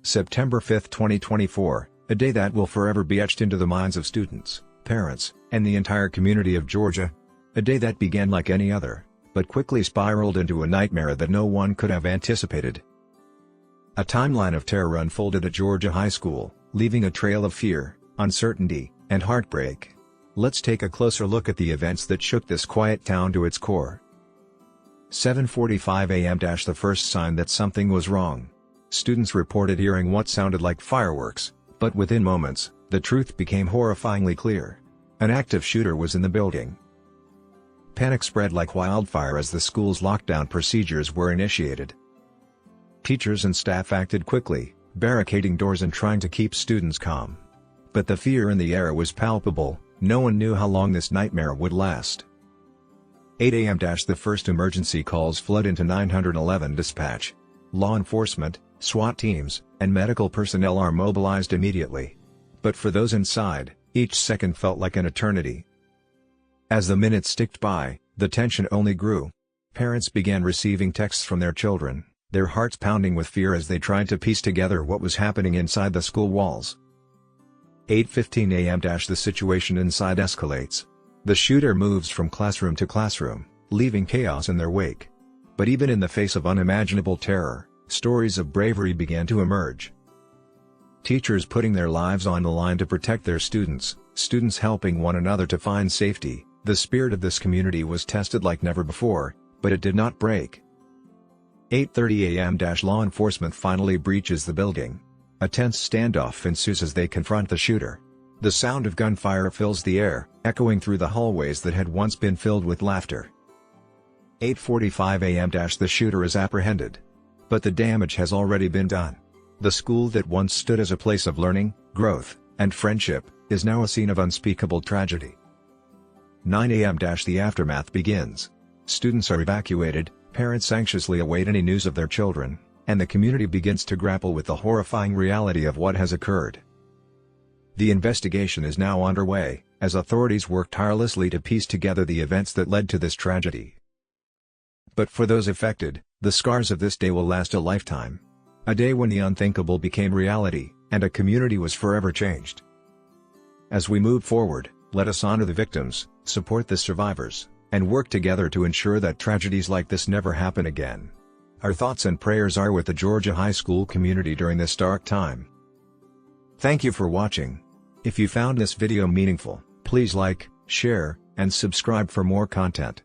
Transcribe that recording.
September 5, 2024, a day that will forever be etched into the minds of students, parents, and the entire community of Georgia. A day that began like any other, but quickly spiraled into a nightmare that no one could have anticipated. A timeline of terror unfolded at Georgia High School, leaving a trail of fear, uncertainty, and heartbreak. Let's take a closer look at the events that shook this quiet town to its core. 7:45 a.m. The first sign that something was wrong. Students reported hearing what sounded like fireworks, but within moments, the truth became horrifyingly clear. An active shooter was in the building. Panic spread like wildfire as the school's lockdown procedures were initiated. Teachers and staff acted quickly, barricading doors and trying to keep students calm. But the fear in the air was palpable. No one knew how long this nightmare would last. 8 a.m. The first emergency calls flood into 911 dispatch. Law enforcement, SWAT teams, and medical personnel are mobilized immediately. But for those inside, each second felt like an eternity. As the minutes ticked by, the tension only grew. Parents began receiving texts from their children, their hearts pounding with fear as they tried to piece together what was happening inside the school walls. 8:15 a.m. The situation inside escalates. The shooter moves from classroom to classroom, leaving chaos in their wake. But even in the face of unimaginable terror, stories of bravery began to emerge. Teachers putting their lives on the line to protect their students, students helping one another to find safety. The spirit of this community was tested like never before, but it did not break. 8:30 a.m. Law enforcement finally breaches the building. A tense standoff ensues as they confront the shooter. The sound of gunfire fills the air, echoing through the hallways that had once been filled with laughter. 8:45 a.m. The shooter is apprehended. But the damage has already been done. The school that once stood as a place of learning, growth, and friendship, is now a scene of unspeakable tragedy. 9 a.m. The aftermath begins. Students are evacuated, parents anxiously await any news of their children, and the community begins to grapple with the horrifying reality of what has occurred. The investigation is now underway, as authorities work tirelessly to piece together the events that led to this tragedy. But for those affected, the scars of this day will last a lifetime. A day when the unthinkable became reality, and a community was forever changed. As we move forward, let us honor the victims, support the survivors, and work together to ensure that tragedies like this never happen again. Our thoughts and prayers are with the Georgia High School community during this dark time. Thank you for watching. If you found this video meaningful, please like, share, and subscribe for more content.